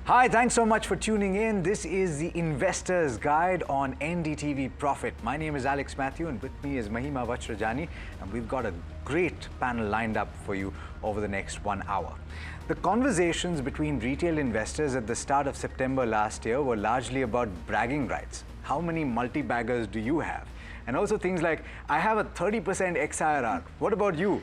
Hi, thanks so much for tuning in. This is the Investor's Guide on NDTV Profit. My name is Alex Matthew and with me is Mahima Vachrajani, and we've got a great panel lined up for you over the next 1 hour. The conversations between retail investors at the start of September last year were largely about bragging rights. How many multi-baggers do you have? And also things like, I have a 30% XIRR. What about you?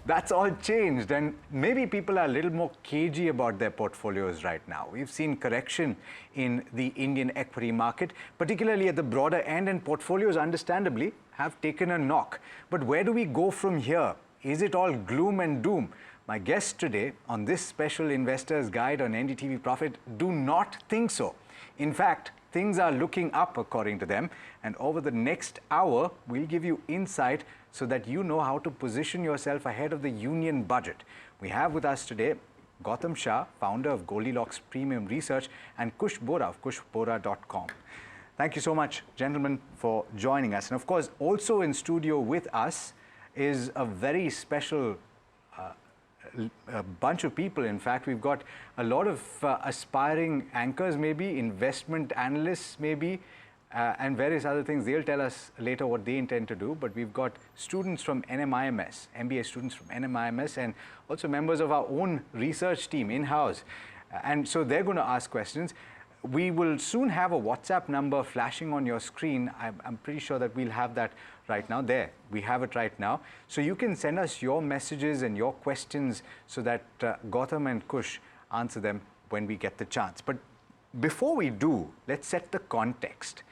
That's all changed, and maybe people are a little more cagey about their portfolios right now. We've seen correction in the Indian equity market, particularly at the broader end, and portfolios understandably have taken a knock. But where do we go from here? Is it all gloom and doom? My guests today on this special Investor's Guide on NDTV Profit do not think so. In fact, things are looking up according to them, and over the next hour, we'll give you insight so that you know how to position yourself ahead of the union budget. We have with us today Gautam Shah, founder of Goldilocks Premium Research, and Kush Bohra of kushbohra.com. Thank you so much, gentlemen, for joining us. And of course, also in studio with us is a very special a bunch of people. In fact, we've got a lot of aspiring anchors, maybe investment analysts, maybe, and various other things. They'll tell us later what they intend to do. But we've got students from NMIMS, MBA students from NMIMS, and also members of our own research team in-house. And so they're going to ask questions. We will soon have a WhatsApp number flashing on your screen. I'm pretty sure that we'll have that right now. There, we have it right now. So you can send us your messages and your questions so that Gautam and Kush answer them when we get the chance. But before we do, let's set the context.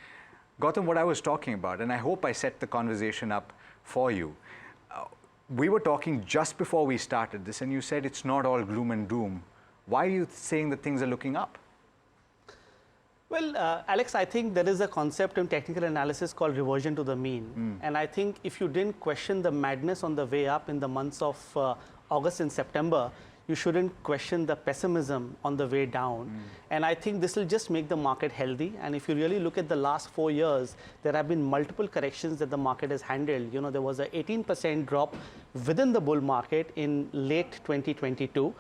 Gautam, what I was talking about, and I hope I set the conversation up for you. We were talking just before we started this, and you said it's not all gloom and doom. Why are you saying that things are looking up? Well, Alex, I think there is a concept in technical analysis called reversion to the mean. And I think if you didn't question the madness on the way up in the months of August and September, you shouldn't question the pessimism on the way down. And I think this will just make the market healthy. And if you really look at the last 4 years, there have been multiple corrections that the market has handled. You know, there was an 18% drop within the bull market in late 2022.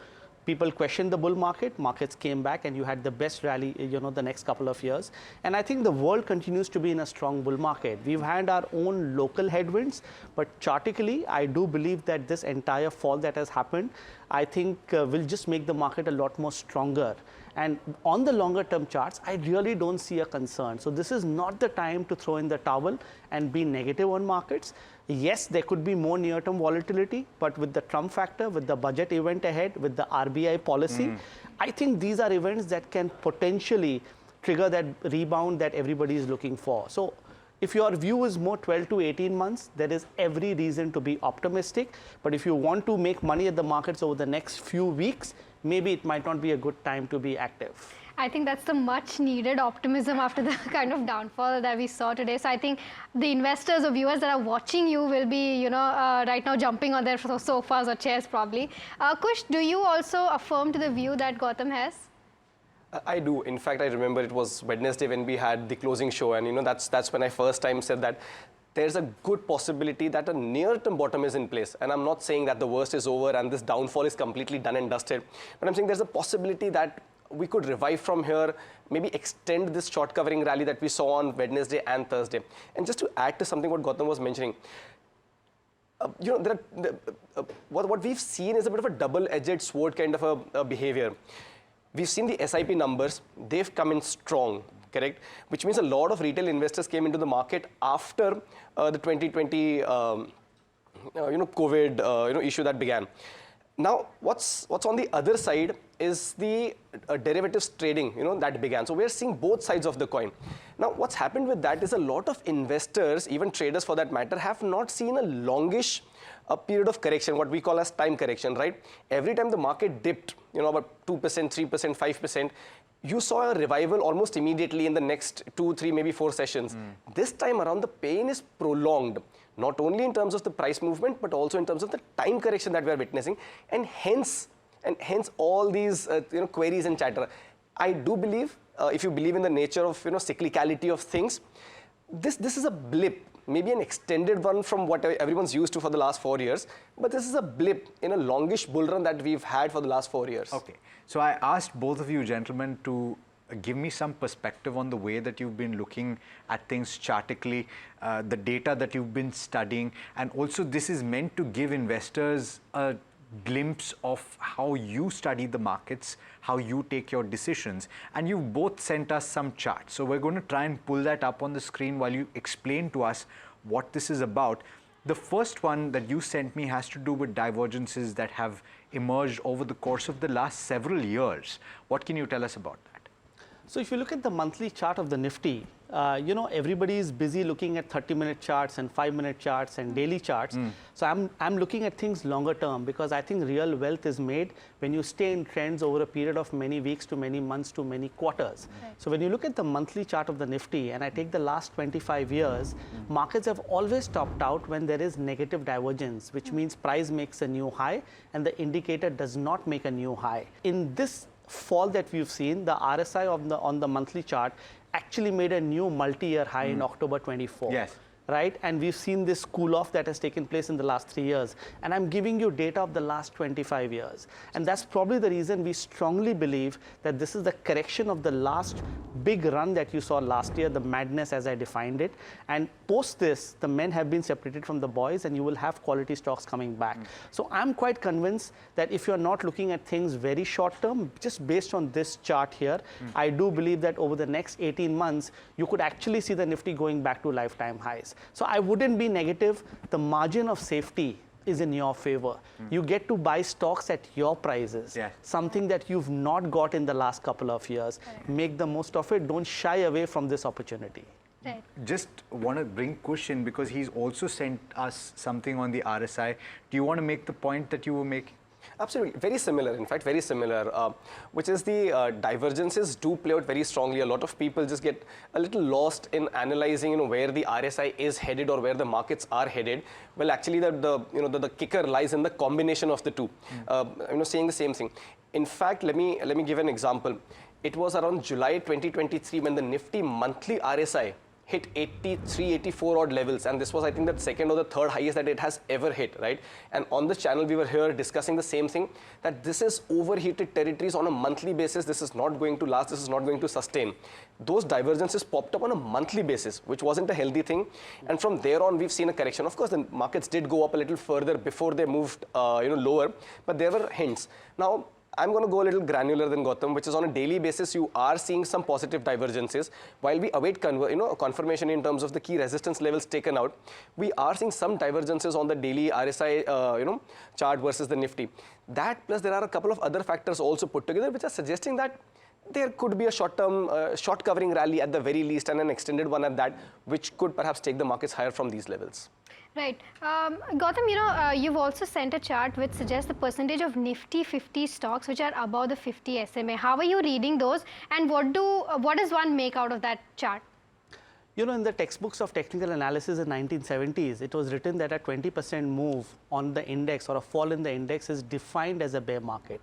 People questioned the bull market, markets came back, and you had the best rally, the next couple of years. And I think the world continues to be in a strong bull market. We've had our own local headwinds, but chartically, I do believe that this entire fall that has happened, I think will just make the market a lot more stronger. And on the longer term charts, I really don't see a concern. So this is not the time to throw in the towel and be negative on markets. Yes, there could be more near-term volatility, but with the Trump factor, with the budget event ahead, with the RBI policy, I think these are events that can potentially trigger that rebound that everybody is looking for. So if your view is more 12 to 18 months, there is every reason to be optimistic. But if you want to make money at the markets over the next few weeks, maybe it might not be a good time to be active. I think that's the much needed optimism after the kind of downfall that we saw today. So I think the investors or viewers that are watching you will be, right now jumping on their sofas or chairs probably. Kush, do you also affirm to the view that Gautam has? I do. In fact, I remember it was Wednesday when we had the closing show, and that's when I first time said that there's a good possibility that a near-term bottom is in place. And I'm not saying that the worst is over and this downfall is completely done and dusted, but I'm saying there's a possibility that we could revive from here, maybe extend this short covering rally that we saw on Wednesday and Thursday. And just to add to something what Gautam was mentioning, what we've seen is a bit of a double-edged sword kind of a behavior. We've seen the SIP numbers, they've come in strong, correct? Which means a lot of retail investors came into the market after the 2020 COVID issue that began. Now, what's on the other side is the derivatives trading, that began. So we're seeing both sides of the coin. Now, what's happened with that is a lot of investors, even traders for that matter, have not seen a longish period of correction, what we call as time correction, right? Every time the market dipped, about 2%, 3%, 5%, you saw a revival almost immediately in the next 2, 3, maybe 4 sessions. This time around, the pain is prolonged, not only in terms of the price movement, but also in terms of the time correction that we are witnessing, and hence all these queries and chatter. I do believe, if you believe in the nature of cyclicality of things, this is a blip. maybe an extended one from what everyone's used to for the last 4 years, but this is a blip in a longish bull run that we've had for the last 4 years. Okay, so I asked both of you gentlemen to give me some perspective on the way that you've been looking at things chartically, the data that you've been studying, and also this is meant to give investors a glimpse of how you study the markets, how you take your decisions, and you both sent us some charts. So we're going to try and pull that up on the screen while you explain to us what this is about. The first one that you sent me has to do with divergences that have emerged over the course of the last several years. What can you tell us about that? So if you look at the monthly chart of the Nifty, you know, everybody is busy looking at 30-minute charts and 5-minute charts and daily charts. So I'm looking at things longer term, because I think real wealth is made when you stay in trends over a period of many weeks to many months to many quarters. So when you look at the monthly chart of the Nifty, and I take the last 25 years, markets have always topped out when there is negative divergence, which means price makes a new high and the indicator does not make a new high. In this fall that we've seen, the RSI on the monthly chart actually made a new multi-year high in October 24. Yes. Right? And we've seen this cool off that has taken place in the last 3 years. And I'm giving you data of the last 25 years. And that's probably the reason we strongly believe that this is the correction of the last big run that you saw last year, the madness as I defined it. And post this, the men have been separated from the boys, and you will have quality stocks coming back. So I'm quite convinced that if you're not looking at things very short term, just based on this chart here, I do believe that over the next 18 months, you could actually see the Nifty going back to lifetime highs. So I wouldn't be negative. The margin of safety is in your favor. You get to buy stocks at your prices, something that you've not got in the last couple of years. Make the most of it. Don't shy away from this opportunity. Right. Just want to bring Kush in, because he's also sent us something on the RSI. Do you want to make the point that you were making? Absolutely, very similar, in fact, very similar, which is the divergences do play out very strongly. A lot of people just get a little lost in analyzing, you know, where the RSI is headed or where the markets are headed. Well, actually, the kicker lies in the combination of the two. You know, saying the same thing. In fact, let me give an example. It was around July 2023 when the Nifty monthly RSI hit 83, 84 odd levels, and this was, I think, the second or the third highest that it has ever hit, right? And on the channel we were here discussing the same thing, that this is overheated territories on a monthly basis. This is not going to last, this is not going to sustain. Those divergences popped up on a monthly basis, which wasn't a healthy thing, and from there on we've seen a correction. Of course, the markets did go up a little further before they moved you know, lower, but there were hints. Now I'm going to go a little granular than Gautam, which is on a daily basis, you are seeing some positive divergences. While we await confirmation in terms of the key resistance levels taken out, we are seeing some divergences on the daily RSI chart versus the Nifty. That plus there are a couple of other factors also put together, which are suggesting that there could be a short-term, short covering rally at the very least, and an extended one at that, which could perhaps take the markets higher from these levels. Right. Gautam, you know, you've also sent a chart which suggests the percentage of Nifty 50 stocks which are above the 50 SMA. How are you reading those, and what does one make out of that chart? You know, in the textbooks of technical analysis in 1970s, it was written that a 20% move on the index or a fall in the index is defined as a bear market.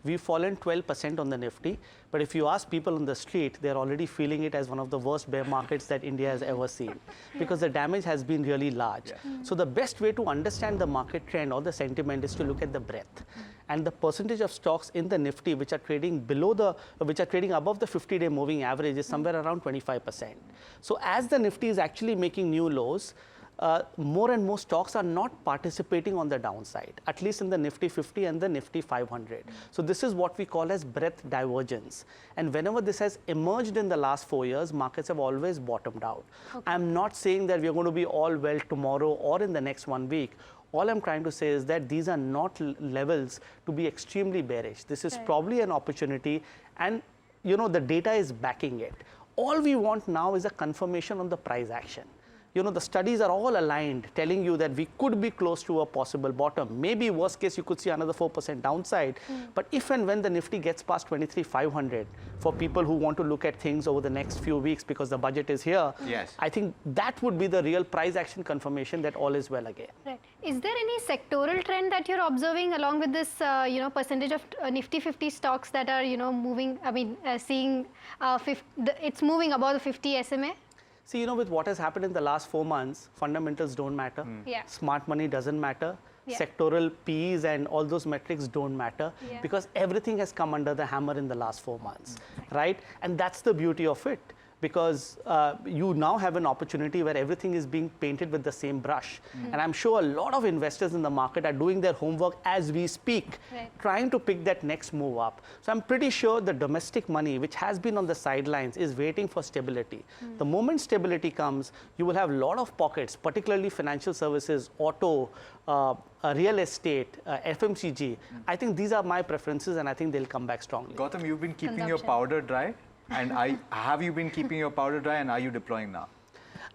We've fallen 12% on the Nifty, but if you ask people on the street, they're already feeling it as one of the worst bear markets that India has ever seen, because the damage has been really large. So the best way to understand the market trend or the sentiment is to look at the breadth. And the percentage of stocks in the Nifty which are trading above the 50-day moving average is somewhere around 25%. So as the Nifty is actually making new lows, more and more stocks are not participating on the downside, at least in the Nifty 50 and the Nifty 500. So this is what we call as breadth divergence. And whenever this has emerged in the last 4 years, markets have always bottomed out. I'm not saying that we're going to be all well tomorrow or in the next 1 week. All I'm trying to say is that these are not levels to be extremely bearish. This is probably an opportunity, and you know, the data is backing it. All we want now is a confirmation on the price action. You know, the studies are all aligned, telling you that we could be close to a possible bottom. Maybe worst case, you could see another 4% downside. But if and when the Nifty gets past 23,500, for people who want to look at things over the next few weeks because the budget is here, I think that would be the real price action confirmation that all is well again. Right. Is there any sectoral trend that you're observing along with this, you know, percentage of Nifty 50 stocks that are, you know, moving? I mean, seeing it's moving above the 50 SMA? See, with what has happened in the last 4 months, fundamentals don't matter. Yeah. Smart money doesn't matter. Yeah. Sectoral Ps and all those metrics don't matter because everything has come under the hammer in the last 4 months, right? And that's the beauty of it, because you now have an opportunity where everything is being painted with the same brush. And I'm sure a lot of investors in the market are doing their homework as we speak, trying to pick that next move up. So I'm pretty sure the domestic money, which has been on the sidelines, is waiting for stability. The moment stability comes, you will have a lot of pockets, particularly financial services, auto, real estate, FMCG. I think these are my preferences, and I think they'll come back strongly. Gautam, you've been keeping your powder dry. And have you been keeping your powder dry, and are you deploying now?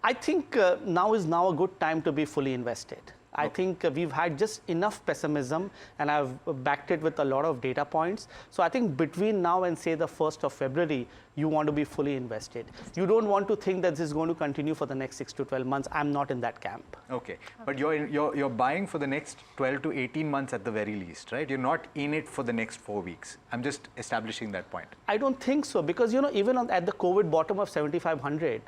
I think now is a good time to be fully invested. I think we've had just enough pessimism, and I've backed it with a lot of data points. So I think between now and say the 1st of February, you want to be fully invested. You don't want to think that this is going to continue for the next 6 to 12 months. I'm not in that camp. Okay, but you're buying for the next 12 to 18 months at the very least, right? You're not in it for the next 4 weeks. I'm just establishing that point. I don't think so, because even at the COVID bottom of 7,500,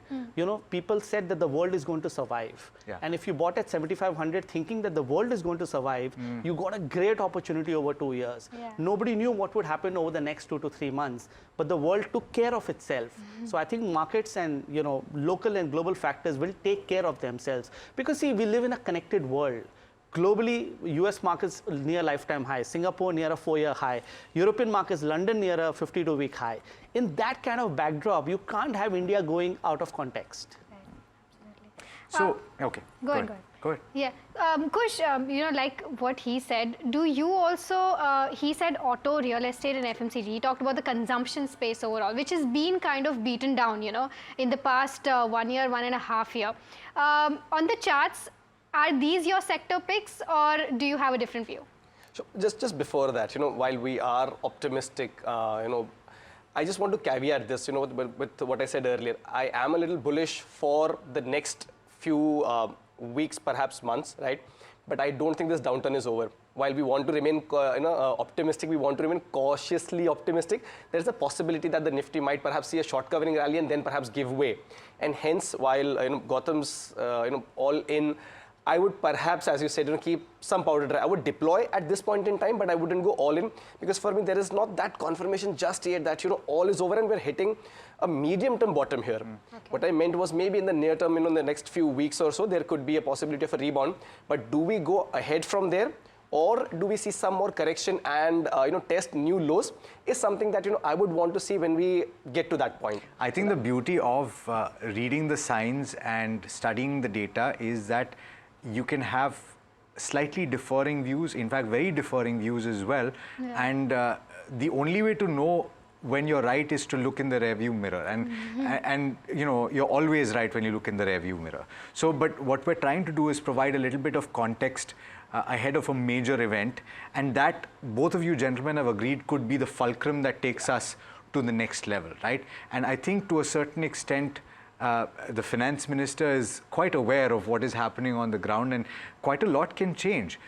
people said that the world is going to survive. Yeah. And if you bought at 7,500 thinking that the world is going to survive, you got a great opportunity over 2 years. Yeah. Nobody knew what would happen over the next 2 to 3 months, but the world took care of itself. So I think markets and local and global factors will take care of themselves, because see, we live in a connected world. Globally, US markets near lifetime high, Singapore near a 4-year high, European markets, London near a 52-week high. In that kind of backdrop, you can't have India going out of context. So, okay. Go ahead. Go ahead. Yeah. Kush, like what he said, do you also, he said auto, real estate and FMCG. He talked about the consumption space overall, which has been kind of beaten down, in the past 1 year, 1.5 years. On the charts, are these your sector picks, or do you have a different view? So just before that, while we are optimistic, I just want to caveat this, with what I said earlier. I am a little bullish for the next few weeks, perhaps months, right? But I don't think this downturn is over. While we want to remain optimistic, we want to remain cautiously optimistic. There's a possibility that the Nifty might perhaps see a short covering rally and then perhaps give way. And hence, while Gautam's all in, I would perhaps, as you said, keep some powder dry. I would deploy at this point in time, but I wouldn't go all in, because for me there is not that confirmation just yet that all is over and we're hitting a medium-term bottom here. Okay. What I meant was maybe in the near term, in the next few weeks or so, there could be a possibility of a rebound. But do we go ahead from there, or do we see some more correction and test new lows, is something that I would want to see when we get to that point. I think the beauty of reading the signs and studying the data is that you can have slightly differing views, in fact very differing views as well. Yeah. And the only way to know when you're right is to look in the rearview mirror, and you're always right when you look in the rearview mirror. So, but what we're trying to do is provide a little bit of context ahead of a major event, and that both of you gentlemen have agreed could be the fulcrum that takes us to the next level, right? And I think to a certain extent, the finance minister is quite aware of what is happening on the ground, and quite a lot can change.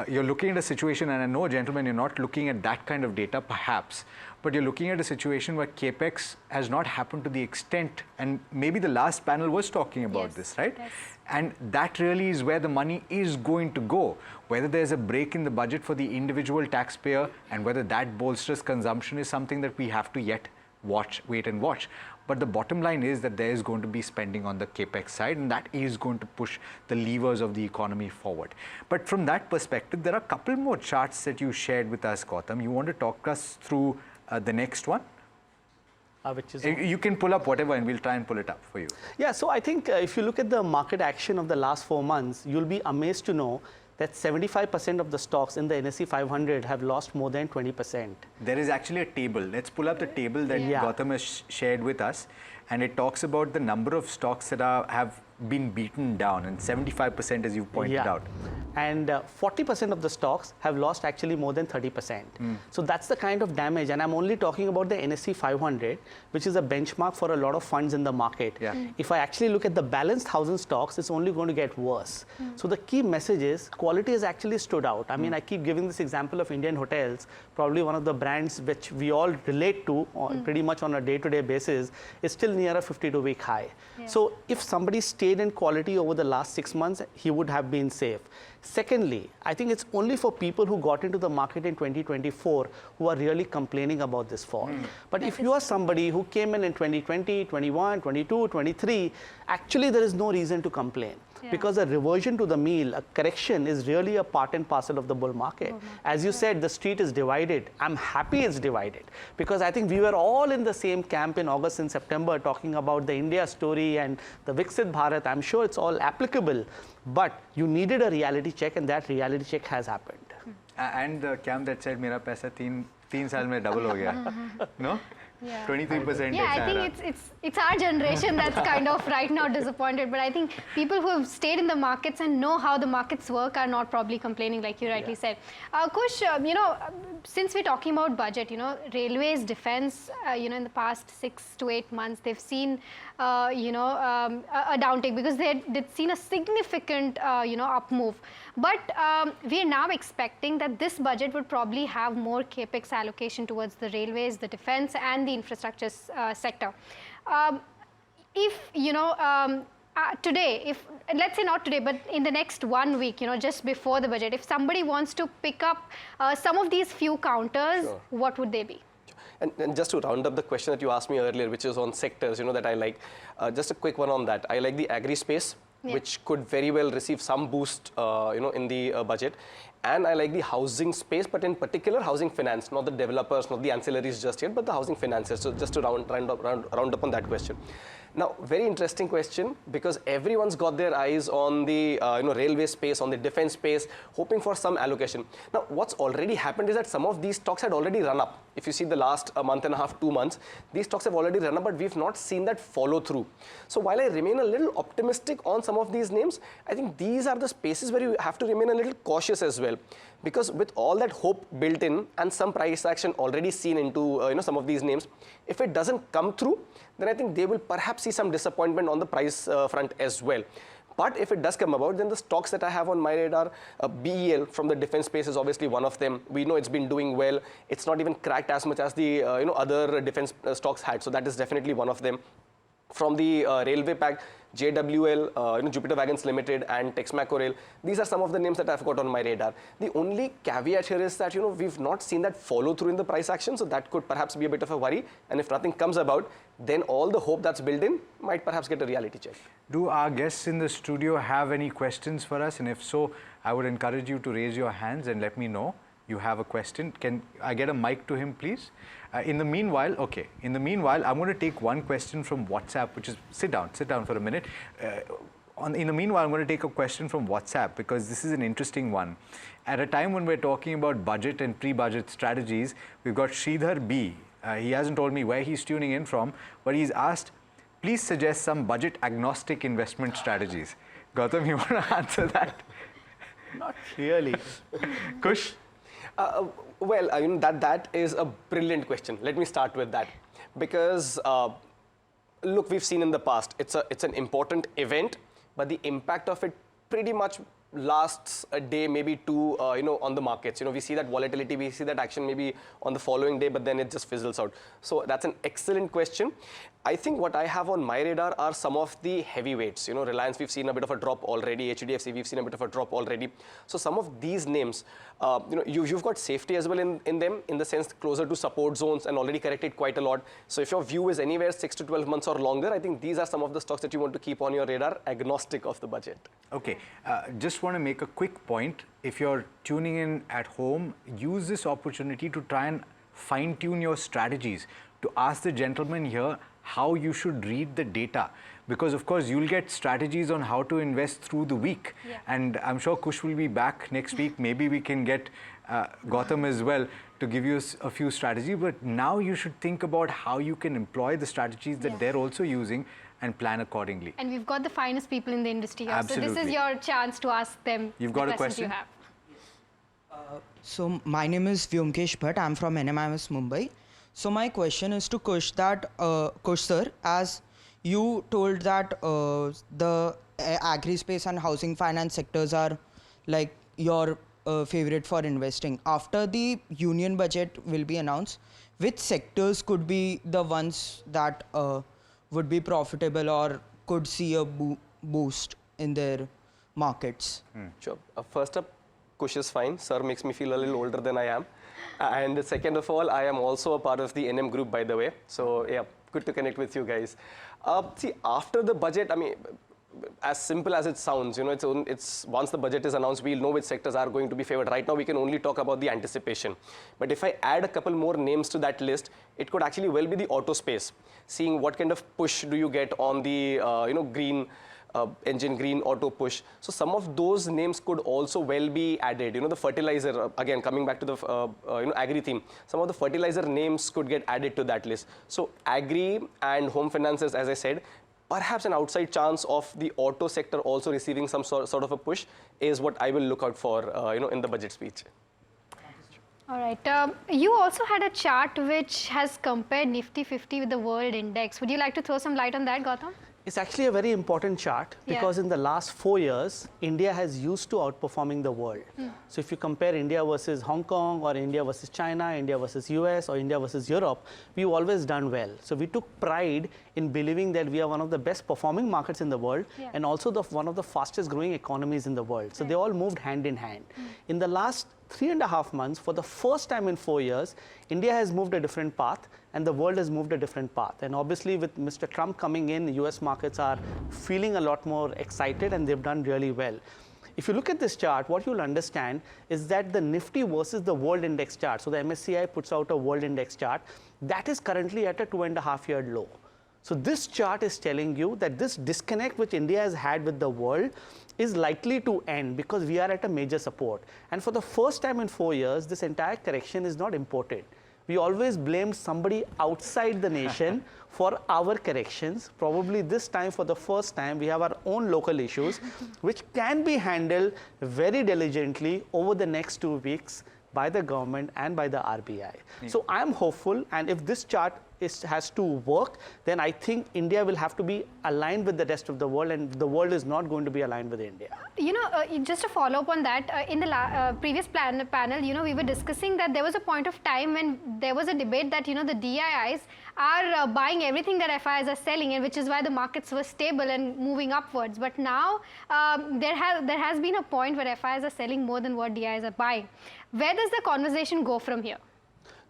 You're looking at a situation, and I know, gentlemen, you're not looking at that kind of data perhaps, but you're looking at a situation where capex has not happened to the extent, and maybe the last panel was talking about this, right? Yes. And that really is where the money is going to go. Whether there's a break in the budget for the individual taxpayer and whether that bolsters consumption is something that we have to yet wait and watch. But the bottom line is that there is going to be spending on the capex side, and that is going to push the levers of the economy forward. But from that perspective, there are a couple more charts that you shared with us, Gautam. You want to talk us through the next one? Which is you can pull up whatever, and we'll try and pull it up for you. Yeah, so I think if you look at the market action of the last 4 months, you'll be amazed to know that 75% of the stocks in the NSE 500 have lost more than 20%. There is actually a table. Let's pull up the table that Gautam has shared with us, and it talks about the number of stocks that have been beaten down, and 75%, as you pointed out. and 40% of the stocks have lost actually more than 30%. So that's the kind of damage, and I'm only talking about the NSE 500, which is a benchmark for a lot of funds in the market. If I actually look at the balanced 1,000 stocks, it's only going to get worse. So the key message is quality has actually stood out. I mean, I keep giving this example of Indian Hotels, probably one of the brands which we all relate to pretty much on a day-to-day basis, is still near a 52-week high. So if somebody stayed in quality over the last 6 months, he would have been safe. Secondly, I think it's only for people who got into the market in 2024 who are really complaining about this fall. But if you are somebody who came in 2020, 21, 22, 23, actually there is no reason to complain. Because a reversion to the mean, a correction, is really a part and parcel of the bull market. As you said, the street is divided. I'm happy it's divided, because I think we were all in the same camp in August and September talking about the India story and the Viksit Bharat. I'm sure it's all applicable, but you needed a reality check, and that reality check has happened. And the camp that said, "Mera paisa teen saal mein double ho gaya," no? 23%. Yeah, I think it's our generation that's kind of right now disappointed. But I think people who have stayed in the markets and know how the markets work are not probably complaining, like you rightly said. Kush, you know, since we're talking about budget, you know, railways, defense, you know, in the past 6 to 8 months, they've seen, you know, a downtick because they'd seen a significant, you know, up move. But we are now expecting that this budget would probably have more capex allocation towards the railways, the defense, and the infrastructure sector. If, you know, today, if let's say not today, but in the next 1 week, you know, just before the budget, if somebody wants to pick up some of these few counters, what would they be? And just to round up the question that you asked me earlier, which is on sectors, you know, that I like, just a quick one on that. I like the agri space, which could very well receive some boost, you know, in the budget. And I like the housing space, but in particular housing finance, not the developers, not the ancillaries just yet, but the housing finances. So just to round up on that question. Now, very interesting question, because everyone's got their eyes on the you know, railway space, on the defense space, hoping for some allocation. Now, what's already happened is that some of these stocks had already run up. If you see the last month and a half, 2 months, these stocks have already run up, but we've not seen that follow through. So while I remain a little optimistic on some of these names, I think these are the spaces where you have to remain a little cautious as well. Because with all that hope built in and some price action already seen into you know, some of these names, if it doesn't come through, then I think they will perhaps see some disappointment on the price front as well. But if it does come about, then the stocks that I have on my radar, BEL from the defense space is obviously one of them. We know it's been doing well. It's not even cracked as much as the you know, other defense stocks had. So that is definitely one of them. From the railway pack, JWL, you know, Jupiter Wagons Limited, and Texmaco Rail. These are some of the names that I've got on my radar. The only caveat here is that, you know, we've not seen that follow through in the price action, so that could perhaps be a bit of a worry. And if nothing comes about, then all the hope that's built in might perhaps get a reality check. Do our guests in the studio have any questions for us? And if so, I would encourage you to raise your hands and let me know you have a question. Can I get a mic to him, please? In the meanwhile, I'm going to take one question from WhatsApp, which is, sit down for a minute. In the meanwhile, I'm going to take a question from WhatsApp, because this is an interesting one. At a time when we're talking about budget and pre-budget strategies, we've got Sridhar B. He hasn't told me where he's tuning in from, but he's asked, please suggest some budget agnostic investment strategies. Gautam, you want to answer that? Not really. Kush? Well, you know, that is a brilliant question. Let me start with that, because look, we've seen in the past, it's an important event, but the impact of it pretty much lasts a day, maybe two, you know, on the markets. You know, we see that volatility, we see that action maybe on the following day, but then it just fizzles out. So that's an excellent question. I think what I have on my radar are some of the heavyweights. You know, Reliance, we've seen a bit of a drop already. HDFC, we've seen a bit of a drop already. So some of these names, you know, you've got safety as well in them, in the sense closer to support zones and already corrected quite a lot. So if your view is anywhere 6 to 12 months or longer, I think these are some of the stocks that you want to keep on your radar, agnostic of the budget. Okay, just want to make a quick point. If you're tuning in at home, use this opportunity to try and fine-tune your strategies, to ask the gentleman here how you should read the data, because of course you'll get strategies on how to invest through the week, and I'm sure Kush will be back next week. Maybe we can get Gautam as well to give you a few strategies, but now you should think about how you can employ the strategies that they're also using and plan accordingly. And we've got the finest people in the industry here. Absolutely. So this is your chance to ask them You've the got a questions question? you have. So my name is Vyomkesh Bhatt. I'm from NMIMS Mumbai. So my question is to Kush that Kush sir, as you told that the agri space and housing finance sectors are like your favorite for investing. After the union budget will be announced, which sectors could be the ones that would be profitable or could see a boost in their markets? Sure. First up, Kush is fine. Sir makes me feel a little older than I am. And second of all, I am also a part of the NM group, by the way. So yeah, good to connect with you guys. See, after the budget, I mean, as simple as it sounds, you know, it's once the budget is announced, we'll know which sectors are going to be favored. Right now, we can only talk about the anticipation. But if I add a couple more names to that list, it could actually well be the auto space. Seeing what kind of push do you get on the, green engine, green auto push. So some of those names could also well be added. You know, the fertilizer, again, coming back to the, agri theme, some of the fertilizer names could get added to that list. So agri and home finances, as I said, perhaps an outside chance of the auto sector also receiving some sort of a push is what I will look out for, in the budget speech. All right. You also had a chart which has compared Nifty 50 with the world index. Would you like to throw some light on that, Gautam? It's actually a very important chart because in the last 4 years, India has used to outperforming the world. So if you compare India versus Hong Kong or India versus China, India versus US or India versus Europe, we've always done well. So we took pride in believing that we are one of the best performing markets in the world and also one of the fastest growing economies in the world. So they all moved hand in hand. In the last 3.5 months, for the first time in 4 years, India has moved a different path and the world has moved a different path. And obviously with Mr. Trump coming in, the US markets are feeling a lot more excited and they've done really well. If you look at this chart, what you'll understand is that the Nifty versus the world index chart, so the MSCI puts out a world index chart, that is currently at a 2.5-year low. So this chart is telling you that this disconnect which India has had with the world is likely to end because we are at a major support. And for the first time in 4 years, this entire correction is not imported. We always blamed somebody outside the nation for our corrections. Probably this time, for the first time, we have our own local issues, which can be handled very diligently over the next 2 weeks by the government and by the RBI. So I'm hopeful, and if this chart has to work, then I think India will have to be aligned with the rest of the world, and the world is not going to be aligned with India. You know, just to follow up on that, in the previous panel, you know, we were discussing that there was a point of time when there was a debate that, you know, the DIIs are buying everything that FIIs are selling, and which is why the markets were stable and moving upwards. But now there has been a point where FIIs are selling more than what DIIs are buying. Where does the conversation go from here?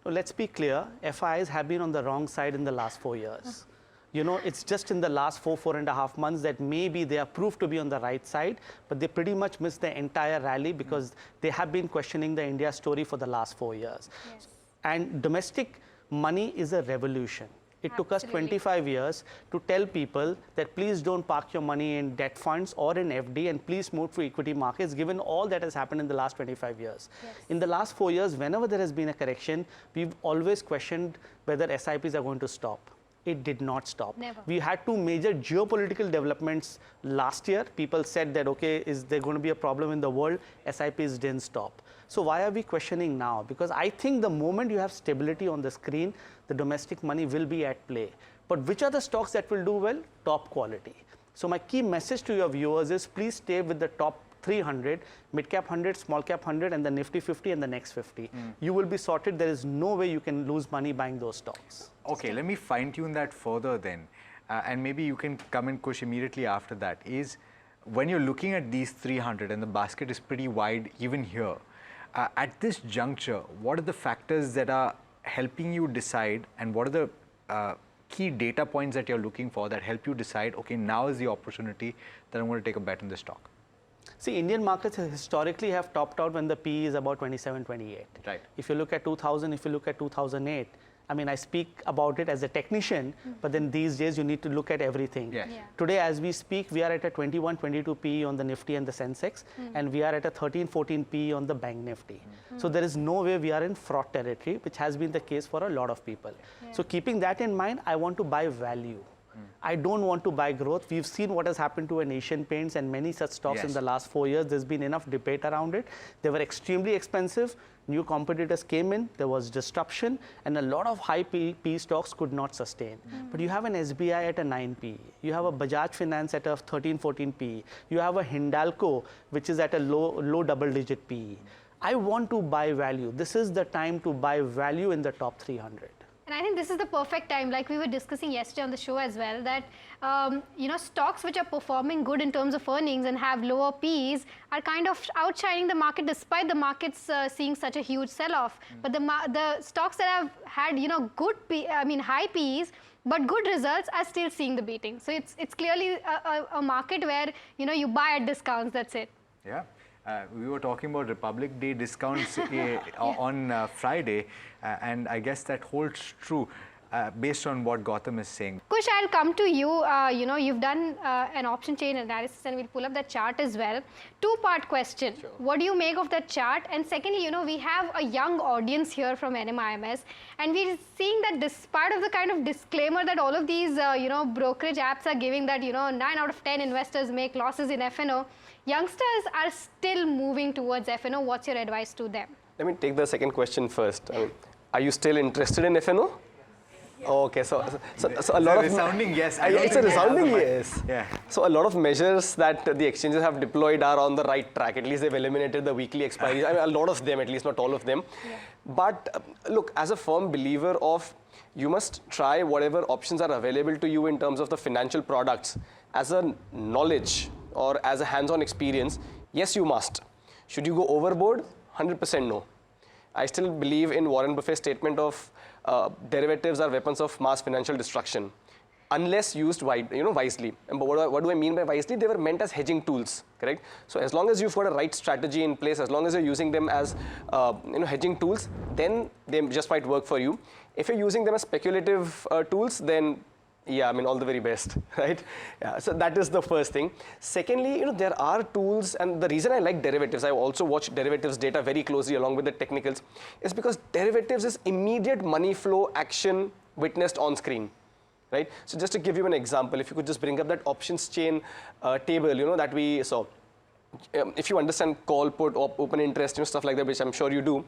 So let's be clear, FIIs have been on the wrong side in the last 4 years. You know, it's just in the last 4.5 months that maybe they are proved to be on the right side, but they pretty much missed the entire rally because they have been questioning the India story for the last 4 years. Yes. And domestic money is a revolution. It took us 25 years to tell people that please don't park your money in debt funds or in FD and please move to equity markets, given all that has happened in the last 25 years. Yes. In the last 4 years, whenever there has been a correction, we've always questioned whether SIPs are going to stop. It did not stop. Never. We had 2 major geopolitical developments last year. People said that, okay, is there going to be a problem in the world? SIPs didn't stop. So why are we questioning now? Because I think the moment you have stability on the screen, the domestic money will be at play. But which are the stocks that will do well? Top quality. So my key message to your viewers is please stay with the top 300, mid cap 100, small cap 100, and the Nifty 50 and the next 50. You will be sorted. There is no way you can lose money buying those stocks. Okay, let me fine tune that further then. And maybe you can come in, Kush, immediately after that. Is when you're looking at these 300 and the basket is pretty wide even here, at this juncture, what are the factors that are helping you decide, and what are the key data points that you're looking for that help you decide, okay, now is the opportunity that I'm going to take a bet on this stock? See, Indian markets historically have topped out when the PE is about 27, 28. Right. If you look at 2000, if you look at 2008, I mean, I speak about it as a technician, but then these days you need to look at everything. Yes. Yeah. Today, as we speak, we are at a 21, 22 PE on the Nifty and the Sensex, and we are at a 13, 14 PE on the Bank Nifty. So there is no way we are in fraud territory, which has been the case for a lot of people. Yeah. So keeping that in mind, I want to buy value. I don't want to buy growth. We've seen what has happened to an Asian Paints and many such stocks in the last 4 years. There's been enough debate around it. They were extremely expensive. New competitors came in. There was disruption, and a lot of high PE stocks could not sustain. But you have an SBI at a 9 PE. You have a Bajaj Finance at a 13, 14 PE. You have a Hindalco, which is at a low double-digit PE. I want to buy value. This is the time to buy value in the top 300. And I think this is the perfect time, like we were discussing yesterday on the show as well, that stocks which are performing good in terms of earnings and have lower Ps are kind of outshining the market despite the markets seeing such a huge sell-off. But the stocks that have had high Ps but good results are still seeing the beating. So it's clearly a market where you buy at discounts. That's it. Yeah. We were talking about Republic Day discounts on Friday, and I guess that holds true based on what Gautam is saying. Kush, I'll come to you. You've done an option chain analysis, and we'll pull up that chart as well. Two-part question. Sure. What do you make of that chart? And secondly, we have a young audience here from NMIMS, and we're seeing that despite of the kind of disclaimer that all of these, brokerage apps are giving that, 9 out of 10 investors make losses in F&O, youngsters are still moving towards F&O. What's your advice to them? Let me take the second question first. Are you still interested in F&O? Oh, okay, so a lot of resounding yes. It's a resounding yes. Yeah. So a lot of measures that the exchanges have deployed are on the right track. At least they've eliminated the weekly expiries. A lot of them, at least not all of them. Yeah. But look, as a firm believer of, you must try whatever options are available to you in terms of the financial products as a knowledge or as a hands-on experience. Yes, you must. Should you go overboard? 100% no. I still believe in Warren Buffett's statement of derivatives are weapons of mass financial destruction, unless used wisely. And what do I mean by wisely? They were meant as hedging tools, correct? So as long as you've got a right strategy in place, as long as you're using them as hedging tools, then they just might work for you. If you're using them as speculative tools, then yeah, all the very best, right? Yeah, so that is the first thing. Secondly, there are tools, and the reason I like derivatives, I also watch derivatives data very closely along with the technicals, is because derivatives is immediate money flow action witnessed on screen, right? So just to give you an example, if you could just bring up that options chain table, that we saw. If you understand call, put, open interest, stuff like that, which I'm sure you do,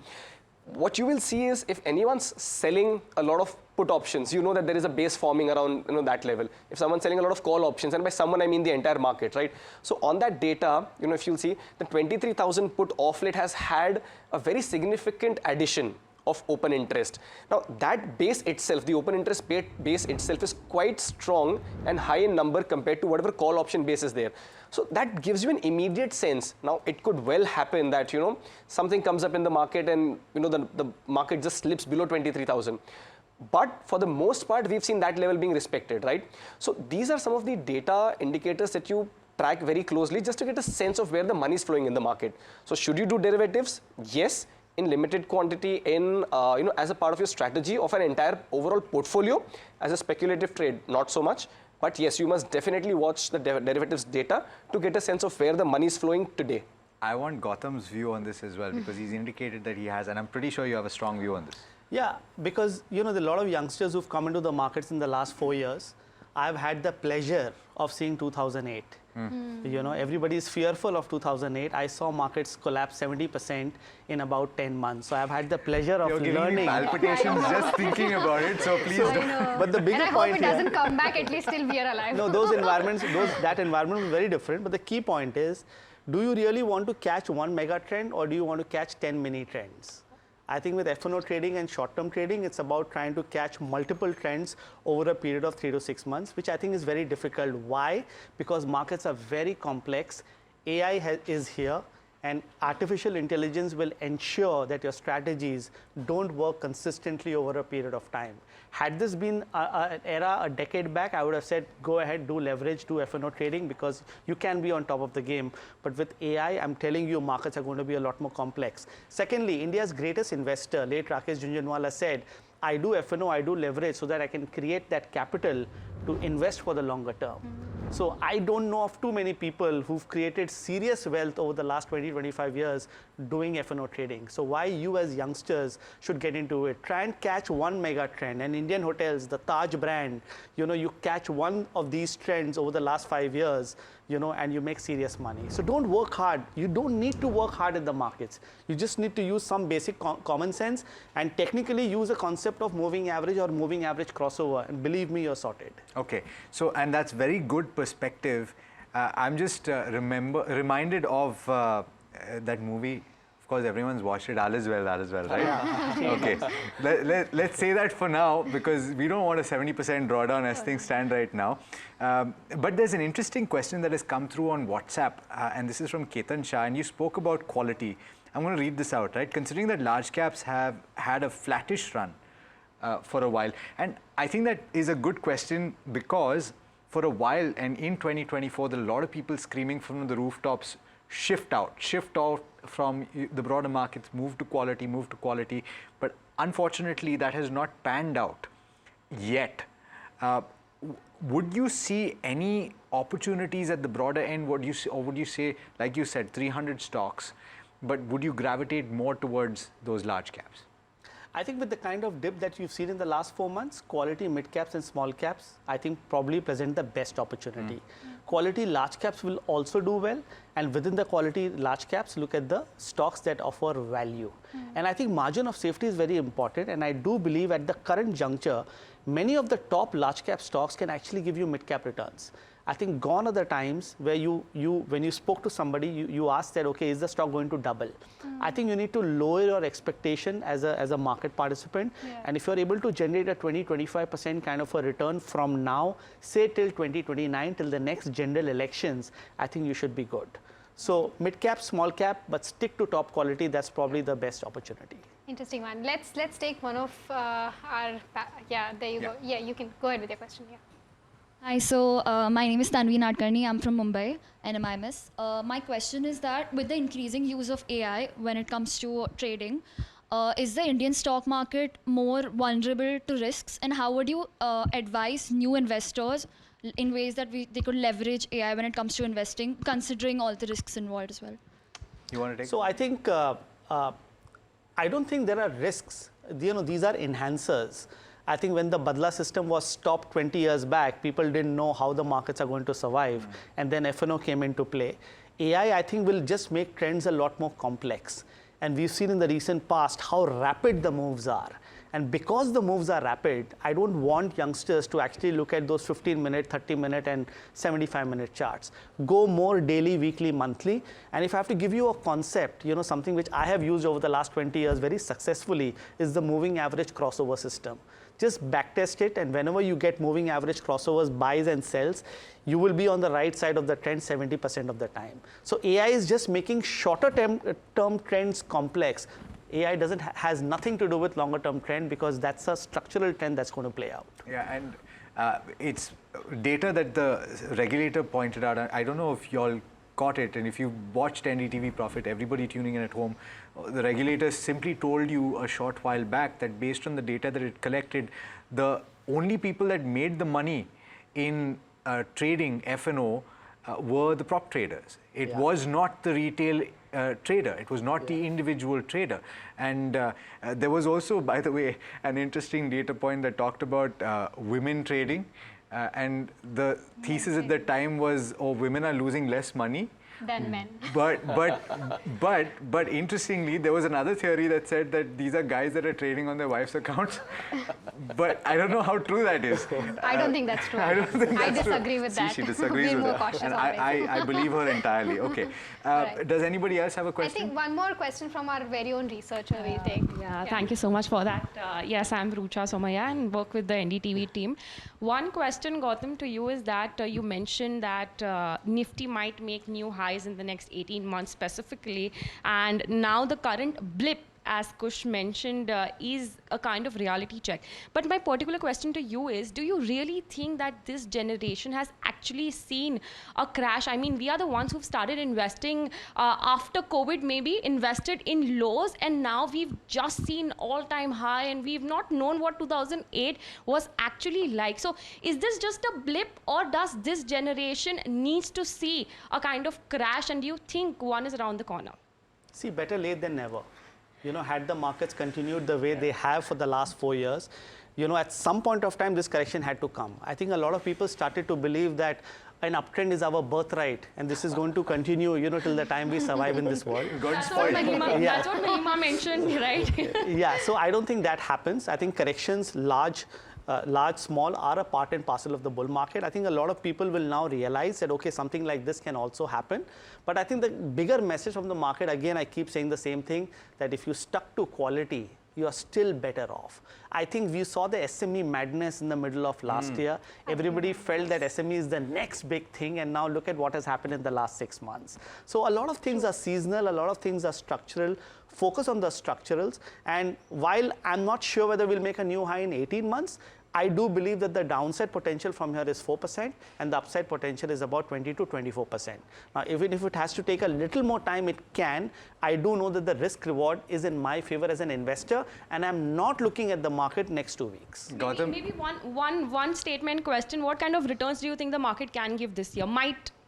what you will see is if anyone's selling a lot of put options, that there is a base forming around that level. If someone's selling a lot of call options, and by someone I mean the entire market, right? So on that data, if you'll see, the 23,000 put off late has had a very significant addition of open interest. Now that base itself, the open interest base itself is quite strong and high in number compared to whatever call option base is there. So that gives you an immediate sense. Now it could well happen that something comes up in the market and the market just slips below 23,000. But for the most part, we've seen that level being respected, right? So these are some of the data indicators that you track very closely just to get a sense of where the money is flowing in the market. So should you do derivatives? Yes, in limited quantity, as a part of your strategy of an entire overall portfolio. As a speculative trade, not so much. But yes, you must definitely watch the derivatives data to get a sense of where the money is flowing today. I want Gautam's view on this as well, because he's indicated that he has, and I'm pretty sure you have a strong view on this. Yeah, because there are a lot of youngsters who've come into the markets in the last 4 years. I've had the pleasure of seeing 2008. Everybody is fearful of 2008. I saw markets collapse 70% in about 10 months. So I've had the pleasure of You're giving learning. Me palpitations just thinking about it. So please don't. But the bigger and I point hope it doesn't come back. At least still we are alive. No, those environments, that environment was very different. But the key point is, do you really want to catch one mega trend, or do you want to catch 10 mini trends? I think with F&O trading and short-term trading, it's about trying to catch multiple trends over a period of 3 to 6 months, which I think is very difficult. Why? Because markets are very complex. AI is here, and artificial intelligence will ensure that your strategies don't work consistently over a period of time. Had this been an era a decade back, I would have said, go ahead, do leverage, do F&O trading, because you can be on top of the game. But with AI, I'm telling you, markets are going to be a lot more complex. Secondly, India's greatest investor, late Rakesh Jhunjhunwala, said, I do F&O, I do leverage so that I can create that capital to invest for the longer term. So I don't know of too many people who've created serious wealth over the last 20, 25 years doing F&O trading. So why you as youngsters should get into it? Try and catch one mega trend. And Indian hotels, the Taj brand, you catch one of these trends over the last 5 years, and you make serious money. So don't work hard. You don't need to work hard in the markets. You just need to use some basic common sense and technically use a concept of moving average or moving average crossover. And believe me, you're sorted. Okay, so and that's very good perspective. I'm just reminded of that movie. Of course, everyone's watched it. All is well, right? Yeah. Okay, let's say that for now because we don't want a 70% drawdown as things stand right now. But there's an interesting question that has come through on WhatsApp, and this is from Gautam Shah, and you spoke about quality. I'm going to read this out, right? Considering that large caps have had a flattish run for a while, and I think that is a good question because for a while and in 2024, there are a lot of people screaming from the rooftops, shift out from the broader markets, move to quality. But unfortunately, that has not panned out yet. Would you see any opportunities at the broader end? Would you say, like you said, 300 stocks, but would you gravitate more towards those large caps? I think with the kind of dip that you've seen in the last 4 months, quality mid caps and small caps, I think probably present the best opportunity. Quality large caps will also do well, and within the quality large caps, look at the stocks that offer value. And I think margin of safety is very important, and I do believe at the current juncture, many of the top large cap stocks can actually give you mid cap returns. I think gone are the times where when you spoke to somebody, you asked that, okay, is the stock going to double? I think you need to lower your expectation as a market participant. Yeah. And if you're able to generate a 20-25% kind of a return from now, say till 2029, till the next general elections, I think you should be good. So mid cap, small cap, but stick to top quality. That's probably the best opportunity. Interesting one. Let's take one of there you go. Yeah, you can go ahead with your question. Yeah. Hi, so my name is Tanvi Nadkarni. I'm from Mumbai, NMIMS. My question is that with the increasing use of AI when it comes to trading, is the Indian stock market more vulnerable to risks? And how would you advise new investors in ways that they could leverage AI when it comes to investing, considering all the risks involved as well? You want to take? So I think, I don't think there are risks. These are enhancers. I think when the Badla system was stopped 20 years back, people didn't know how the markets are going to survive. And then F&O came into play. AI, I think, will just make trends a lot more complex. And we've seen in the recent past how rapid the moves are. And because the moves are rapid, I don't want youngsters to actually look at those 15-minute, 30-minute, and 75-minute charts. Go more daily, weekly, monthly. And if I have to give you a concept, something which I have used over the last 20 years very successfully is the moving average crossover system. Just backtest it, and whenever you get moving average crossovers, buys and sells, you will be on the right side of the trend 70% of the time. So AI is just making shorter term trends complex. AI has nothing to do with longer term trend because that's a structural trend that's going to play out. Yeah, and it's data that the regulator pointed out. I don't know if you all caught it, and if you watched NDTV Profit, everybody tuning in at home, the regulator simply told you a short while back that based on the data that it collected, the only people that made the money in trading F&O were the prop traders. It was not the retail trader. It was not the individual trader. And there was also, by the way, an interesting data point that talked about women trading. And the thesis at the time was, oh, women are losing less money than men. But interestingly, there was another theory that said that these are guys that are trading on their wives' accounts. But I don't know how true that is. I don't think that's true. I disagree with that. She disagrees with that. And I believe her entirely. Okay. Right. Does anybody else have a question? I think one more question from our very own researcher we'll take. Yeah, thank you so much for that. Yes, I'm Rucha Somaya and work with the NDTV team. One question, Gautam, to you is that you mentioned that Nifty might make new highs in the next 18 months specifically, and now the current blip as Kush mentioned, is a kind of reality check. But my particular question to you is, do you really think that this generation has actually seen a crash? I mean, we are the ones who've started investing after COVID, maybe invested in lows, and now we've just seen all-time high, and we've not known what 2008 was actually like. So is this just a blip, or does this generation needs to see a kind of crash, and do you think one is around the corner? See, better late than never. You know, had the markets continued the way they have for the last 4 years, you know, at some point of time, this correction had to come. I think a lot of people started to believe that an uptrend is our birthright, and this is going to continue, you know, till the time we survive in this world. That's what Mahima mentioned, right? Yeah, so I don't think that happens. I think corrections, large, small, are a part and parcel of the bull market. I think a lot of people will now realize that, okay, something like this can also happen. But I think the bigger message from the market, again, I keep saying the same thing, that if you stuck to quality, you are still better off. I think we saw the SME madness in the middle of last year. Everybody felt that SME is the next big thing, and now look at what has happened in the last 6 months. So a lot of things are seasonal, a lot of things are structural. Focus on the structurals, and while I'm not sure whether we'll make a new high in 18 months, I do believe that the downside potential from here is 4%, and the upside potential is about 20 to 24%. Now, even if it has to take a little more time, it can. I do know that the risk reward is in my favor as an investor, and I'm not looking at the market next 2 weeks. Gautam? Maybe one statement question. What kind of returns do you think the market can give this year?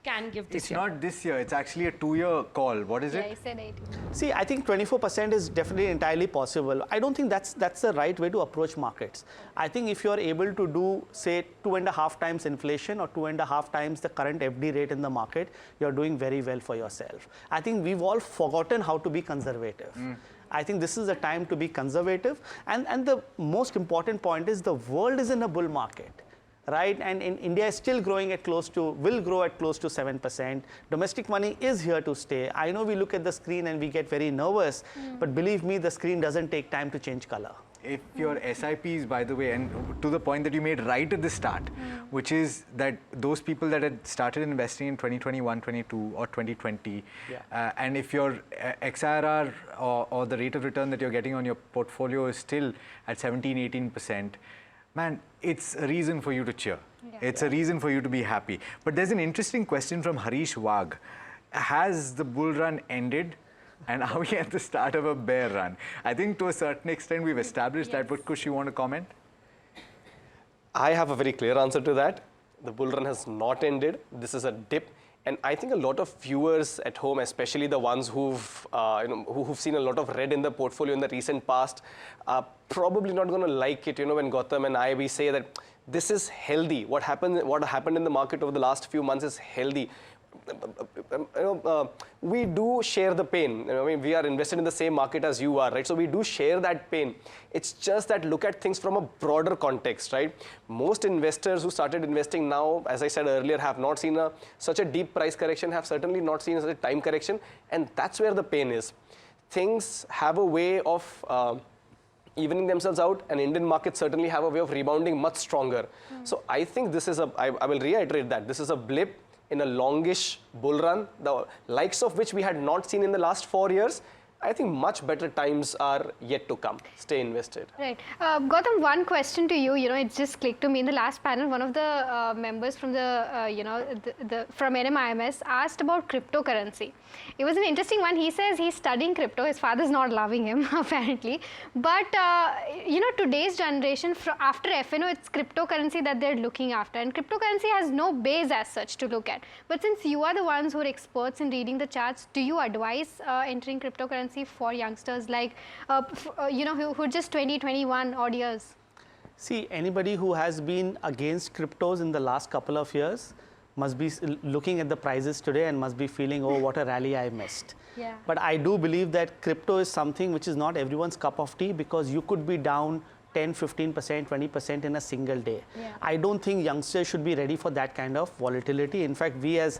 Can give this year? It's not this year. It's actually a 2-year call. What is Yeah, it? he said 18. See, I think 24% is definitely entirely possible. I don't think that's the right way to approach markets. I think if you're able to do, say, 2.5 times inflation or 2.5 times the current FD rate in the market, you're doing very well for yourself. I think we've all forgotten how to be conservative. I think this is a time to be conservative. And the most important point is the world is in a bull market. Right, and in India is still growing at will grow at close to 7%. Domestic money is here to stay. I know we look at the screen and we get very nervous, but believe me, the screen doesn't take time to change color. If your SIPs, by the way, and to the point that you made right at the start, which is that those people that had started investing in 2021, 22 or 2020, and if your XIRR or the rate of return that you're getting on your portfolio is still at 17, 18%, man, it's a reason for you to cheer. It's a reason for you to be happy. But there's an interesting question from Harish Wag. Has the bull run ended? And are we at the start of a bear run? I think to a certain extent we've established that, but Kush, you want to comment? I have a very clear answer to that. The bull run has not ended. This is a dip. And I think a lot of viewers at home, especially the ones who've seen a lot of red in the portfolio in the recent past, are probably not going to like it. You know, when Gautam and we say that this is healthy. What happened in the market over the last few months is healthy. We do share the pain. I mean, we are invested in the same market as you are, right? So we do share that pain. It's just that look at things from a broader context, right? Most investors who started investing now, as I said earlier, have not seen such a deep price correction, have certainly not seen such a time correction, and that's where the pain is. Things have a way of evening themselves out, and Indian markets certainly have a way of rebounding much stronger. So I think this is I will reiterate that this is a blip in a longish bull run, the likes of which we had not seen in the last 4 years. I think much better times are yet to come. Stay invested. Right. Gautam, one question to you. You know, it just clicked to me in the last panel. One of the members from from NMIMS asked about cryptocurrency. It was an interesting one. He says he's studying crypto. His father's not loving him, apparently. But, you know, today's generation, after FNO, it's cryptocurrency that they're looking after. And cryptocurrency has no base as such to look at. But since you are the ones who are experts in reading the charts, do you advise entering cryptocurrency for youngsters like, you know, who are just 20, 21 odd years? See, anybody who has been against cryptos in the last couple of years must be looking at the prices today and must be feeling, oh, what a rally I missed. Yeah. But I do believe that crypto is something which is not everyone's cup of tea, because you could be down 10, 15%, 20% in a single day. Yeah. I don't think youngsters should be ready for that kind of volatility. In fact, we as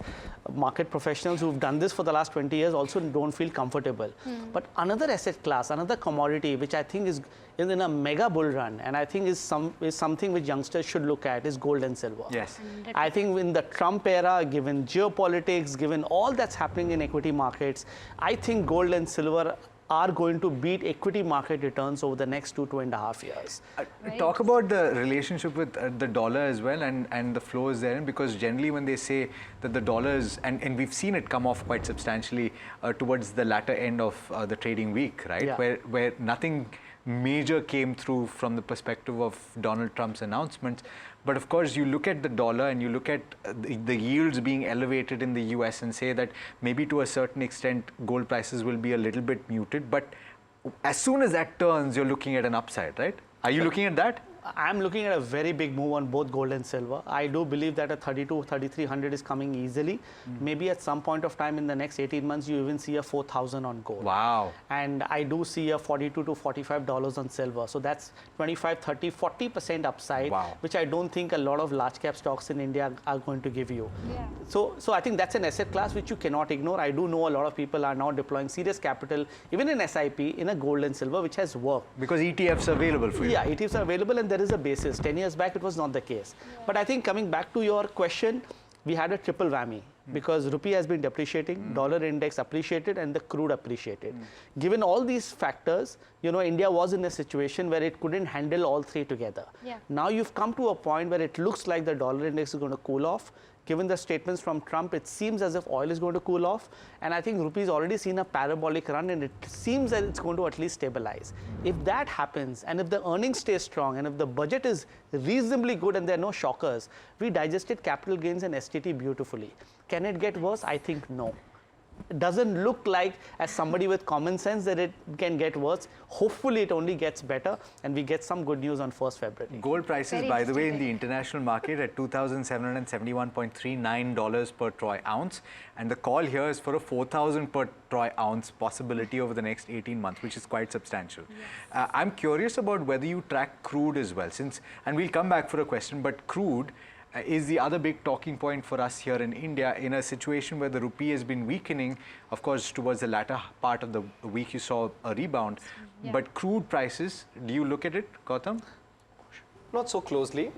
market professionals who've done this for the last 20 years also don't feel comfortable. But another asset class, another commodity, which I think is in a mega bull run, and I think is something which youngsters should look at, is gold and silver. Yes. I think in the Trump era, given geopolitics, given all that's happening in equity markets, I think gold and silver are going to beat equity market returns over the next 2.5 years. Talk about the relationship with the dollar as well and the flows therein, because generally when they say that the dollar is, and we've seen it come off quite substantially towards the latter end of the trading week, right? Yeah. Where nothing major came through from the perspective of Donald Trump's announcements. But of course, you look at the dollar and you look at the yields being elevated in the US and say that maybe to a certain extent gold prices will be a little bit muted. But as soon as that turns, you're looking at an upside, right? Are you looking at that? I'm looking at a very big move on both gold and silver. I do believe that a 3,300 is coming easily. Maybe at some point of time in the next 18 months, you even see a 4,000 on gold. Wow. And I do see a $42 to $45 on silver. So that's 25, 30, 40% upside, Wow. which I don't think a lot of large cap stocks in India are going to give you. Yeah. So I think that's an asset class which you cannot ignore. I do know a lot of people are now deploying serious capital, even in SIP, in a gold and silver, which has worked. Because ETFs are available for you. Yeah, ETFs are available and there is a basis. 10 years back, it was not the case. Yeah. But I think coming back to your question, we had a triple whammy because rupee has been depreciating, dollar index appreciated, and the crude appreciated. Given all these factors, you know, India was in a situation where it couldn't handle all three together. Yeah. Now you've come to a point where it looks like the dollar index is going to cool off. Given the statements from Trump, it seems as if oil is going to cool off. And I think rupee's already seen a parabolic run and it seems that it's going to at least stabilize. If that happens, and if the earnings stay strong, and if the budget is reasonably good and there are no shockers, we digested capital gains and STT beautifully. Can it get worse? I think no. It doesn't look like, as somebody with common sense, that it can get worse. Hopefully it only gets better and we get some good news on 1st February. Gold prices, Very by the way, in interesting. the international market at $2,771.39 per troy ounce. And the call here is for a 4,000 per troy ounce possibility over the next 18 months, which is quite substantial. Yes. I'm curious about whether you track crude as well, and we'll come back for a question, but crude is the other big talking point for us here in India in a situation where the rupee has been weakening. Of course, towards the latter part of the week, you saw a rebound. Yeah. But crude prices, do you look at it, Gautam? Not so closely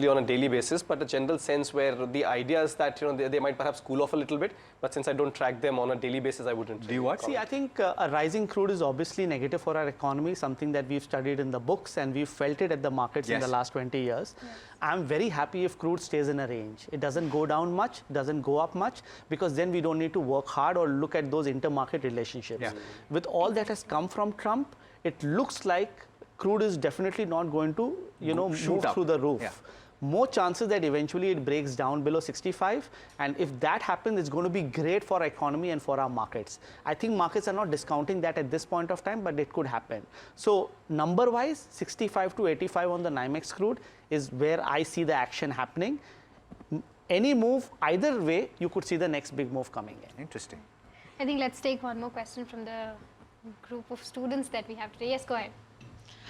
on a daily basis, but a general sense where the idea is that, you know, they might perhaps cool off a little bit, but since I don't track them on a daily basis, I wouldn't. Do you what? See, I think a rising crude is obviously negative for our economy, something that we've studied in the books and we've felt it at the markets in the last 20 years. Yes. I'm very happy if crude stays in a range. It doesn't go down much, doesn't go up much, because then we don't need to work hard or look at those intermarket relationships. Yeah. With all that has come from Trump, it looks like crude is definitely not going to, you know, move through the roof. Yeah. More chances that eventually it breaks down below 65, and if that happens, it's going to be great for our economy and for our markets. I think markets are not discounting that at this point of time, but it could happen. So number-wise, 65 to 85 on the NYMEX crude is where I see the action happening. Any move, either way, you could see the next big move coming in. Interesting. I think let's take one more question from the group of students that we have today. Yes, go ahead.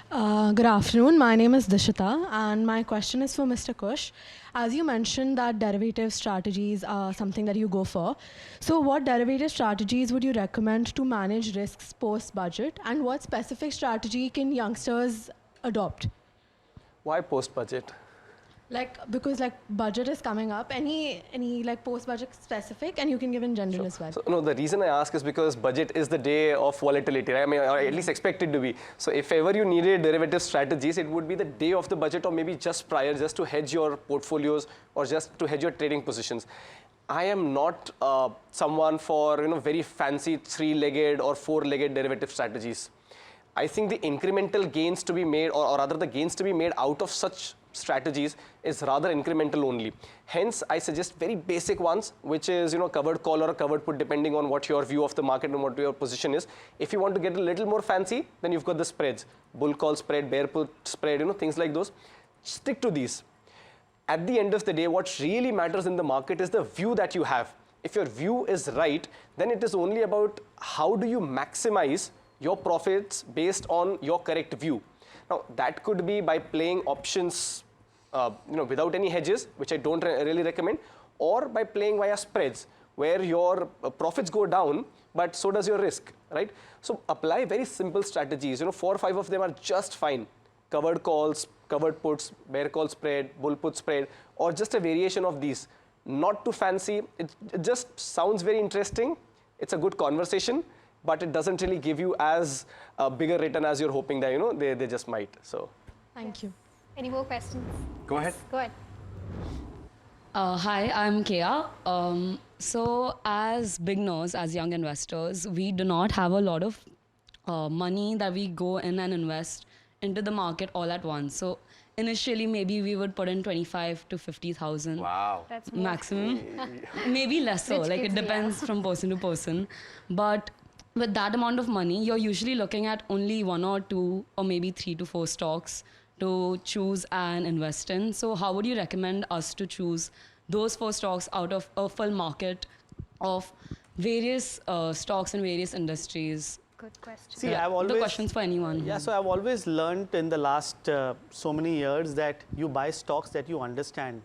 Good afternoon. My name is Dishita, and my question is for Mr. Kush. As you mentioned that derivative strategies are something that you go for. So what derivative strategies would you recommend to manage risks post-budget, and what specific strategy can youngsters adopt? Why post-budget? Because budget is coming up, any post-budget specific, and you can give in general as well. So, no, the reason I ask is because budget is the day of volatility, right? I mean, or at least expected to be. So if ever you needed derivative strategies, it would be the day of the budget or maybe just prior, just to hedge your portfolios or just to hedge your trading positions. I am not someone for, you know, very fancy 3-legged or 4-legged derivative strategies. I think the incremental gains to be made, or rather the gains to be made out of such strategies is rather incremental only. Hence, I suggest very basic ones, which is, you know, covered call or a covered put, depending on what your view of the market and what your position is. If you want to get a little more fancy, then you've got the spreads, bull call spread, bear put spread, you know, things like those. Stick to these. At the end of the day, what really matters in the market is the view that you have. If your view is right, then it is only about how do you maximize your profits based on your correct view. Now, that could be by playing options without any hedges, which I don't really recommend, or by playing via spreads, where your profits go down, but so does your risk, right? So apply very simple strategies. 4 or 5 of them are just fine. Covered calls, covered puts, bear call spread, bull put spread, or just a variation of these. Not too fancy. It just sounds very interesting. It's a good conversation. but it doesn't really give you as a bigger return as you're hoping that, you know, they just might. So. Thank you. Any more questions? Go ahead. Go ahead. Hi, I'm Kea. So as beginners, as young investors, we do not have a lot of money that we go in and invest into the market all at once. So initially, maybe we would put in 25 to 50,000 Wow. That's more. maximum, maybe less so. Rich Like kids, it depends from person to person. But with that amount of money, you're usually looking at only 1 or 2 or maybe 3 to 4 stocks to choose and invest in. So how would you recommend us to choose those 4 stocks out of a full market of various stocks in various industries? Good question. See, I've always... The questions for anyone. Yeah, so I've always learned in the last so many years that you buy stocks that you understand.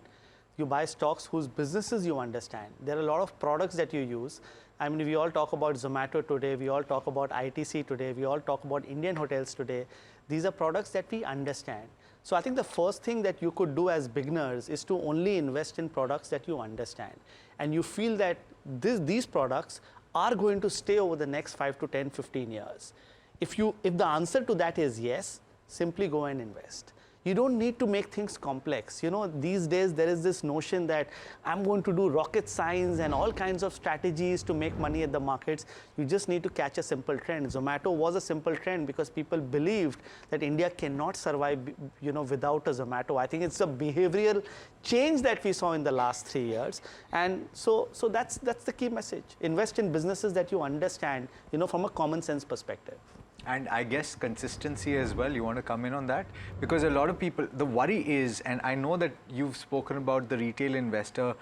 You buy stocks whose businesses you understand. There are a lot of products that you use. I mean, we all talk about Zomato today. We all talk about ITC today. We all talk about Indian hotels today. These are products that we understand. So I think the first thing that you could do as beginners is to only invest in products that you understand. And you feel that these products are going to stay over the next 5 to 10, 15 years. If the answer to that is yes, simply go and invest. You don't need to make things complex. You know, these days there is this notion that I'm going to do rocket science and all kinds of strategies to make money at the markets. You just need to catch a simple trend. Zomato was a simple trend because people believed that India cannot survive, you know, without a Zomato. I think it's a behavioral change that we saw in the last 3 years. And so that's the key message. Invest in businesses that you understand, you know, from a common sense perspective. And I guess consistency as well. You want to come in on that? Because a lot of people, the worry is, and I know that you've spoken about the retail investor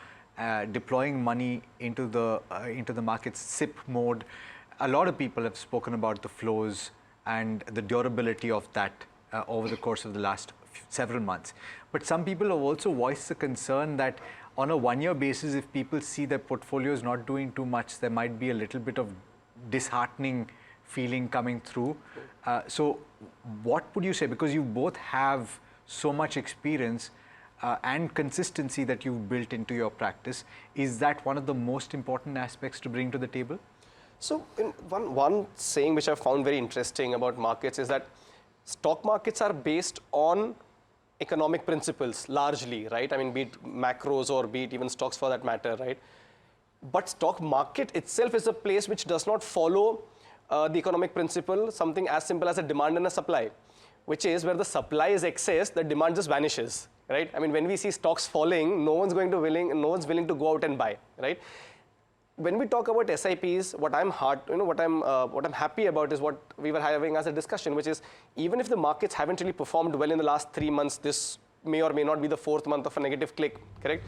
deploying money into the markets, SIP mode. A lot of people have spoken about the flows and the durability of that over the course of the last several months. But some people have also voiced the concern that on a one-year basis, if people see their portfolios not doing too much, there might be a little bit of disheartening feeling coming through. So what would you say, because you both have so much experience and consistency that you've built into your practice, is that one of the most important aspects to bring to the table? So one saying which I found very interesting about markets is that stock markets are based on economic principles largely, right? I mean, be it macros or be it even stocks for that matter, right? But stock market itself is a place which does not follow the economic principle, something as simple as a demand and a supply, which is where the supply is excess, the demand just vanishes, right? I mean, when we see stocks falling, no one's willing to go out and buy, right? When we talk about SIPs, what I'm happy about is what we were having as a discussion, which is even if the markets haven't really performed well in the last 3 months, this may or may not be the 4th month of a negative click, correct?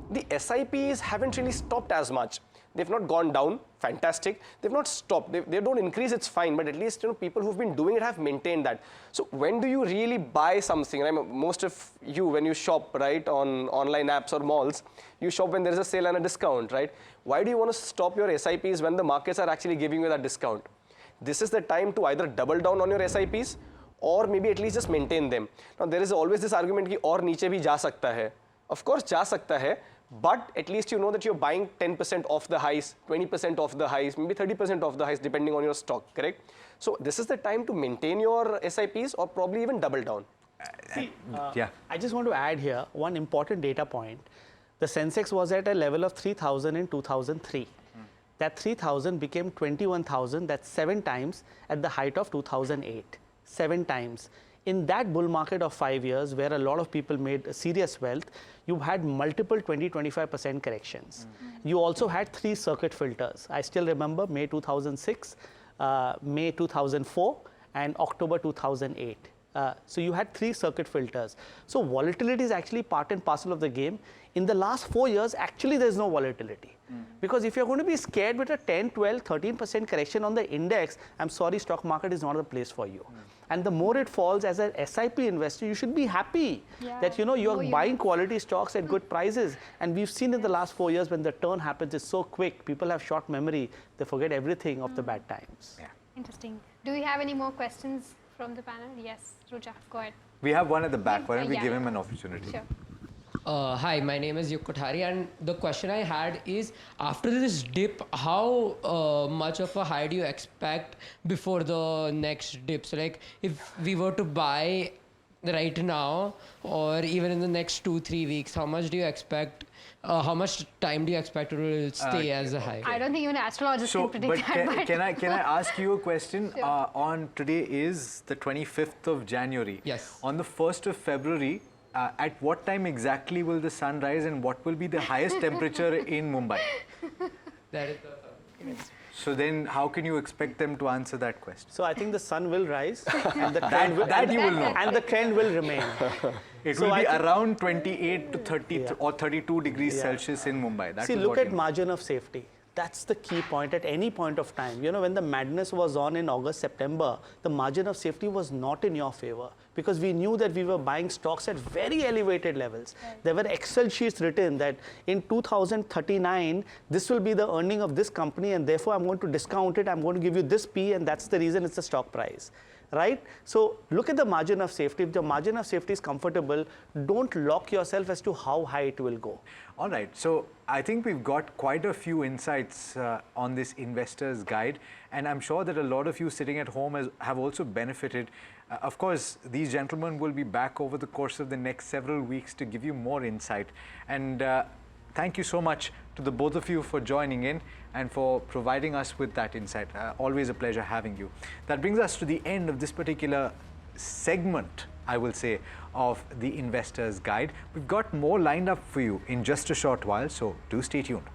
The SIPs haven't really stopped as much. They've not gone down, fantastic. They've not stopped. They don't increase, it's fine. But at least, you know, people who've been doing it have maintained that. So when do you really buy something? I mean, most of you, when you shop, right, on online apps or malls, you shop when there's a sale and a discount, right? Why do you want to stop your SIPs when the markets are actually giving you that discount? This is the time to either double down on your SIPs or maybe at least just maintain them. Now, there is always this argument कि और नीचे भी जा सकता है. Of course, जा सकता है. But at least you know that you're buying 10% off the highs, 20% off the highs, maybe 30% off the highs, depending on your stock, correct? So this is the time to maintain your SIPs or probably even double down. See, yeah. I just want to add here one important data point. The Sensex was at a level of 3,000 in 2003. That 3,000 became 21,000, that's 7 times at the height of 2008. 7 times. In that bull market of 5 years, where a lot of people made serious wealth, you had multiple 20-25% corrections. You also had 3 circuit filters. I still remember May 2006, May 2004, and October 2008. So you had 3 circuit filters. So volatility is actually part and parcel of the game. In the last 4 years, actually there's no volatility. Because if you're going to be scared with a 10, 12, 13% correction on the index, I'm sorry, stock market is not the place for you. And the more it falls as an SIP investor, you should be happy that you know you're buying quality stocks at good prices. And we've seen in the last 4 years when the turn happens, it's so quick. People have short memory. They forget everything of the bad times. Yeah. Interesting. Do we have any more questions from the panel? Yes, Ruja, go ahead. We have one at the back. Why don't we give him an opportunity? Sure. Hi, my name is Yuk Kothari, and the question I had is, after this dip, how much of a high do you expect before the next dip? So, like, if we were to buy right now, or even in the next 2-3 weeks, how much do you expect? How much time do you expect it will stay as a high? I don't think even astrologers So, can predict but that. can I ask you a question? Sure. On today is the 25th of January. Yes. On the 1st of February, at what time exactly will the sun rise, and what will be the highest temperature in Mumbai? That is So then, how can you expect them to answer that question? So I think the sun will rise, and the trend will, that you will know. and the trend will remain. It So will be I think- around 28 to 30 Yeah. or 32 degrees Yeah. Celsius in Mumbai. That See, is look what at you know. margin of safety. That's the key point at any point of time. You know, when the madness was on in August, September, the margin of safety was not in your favor because we knew that we were buying stocks at very elevated levels. There were Excel sheets written that in 2039, this will be the earning of this company, and therefore I'm going to discount it. I'm going to give you this P, and that's the reason it's the stock price. Right? So look at the margin of safety. If the margin of safety is comfortable, don't lock yourself as to how high it will go. All right, so I think we've got quite a few insights on this investor's guide, and I'm sure that a lot of you sitting at home have also benefited. Of course, these gentlemen will be back over the course of the next several weeks to give you more insight. And thank you so much to the both of you for joining in and for providing us with that insight. Always a pleasure having you. That brings us to the end of this particular segment, I will say, of the Investor's Guide. We've got more lined up for you in just a short while, so do stay tuned.